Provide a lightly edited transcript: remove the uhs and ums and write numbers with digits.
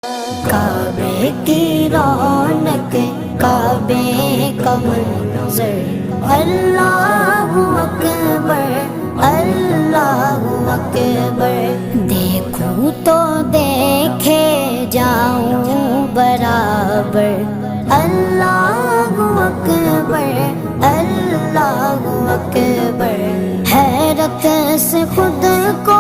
काबे की रौनक, काबे का मंज़र, अल्लाहु अकबर, अल्लाहु अकबर। देखूं तो देखे जाऊं बराबर, अल्लाहु अकबर, अल्लाहु अकबर। हैरत से खुद को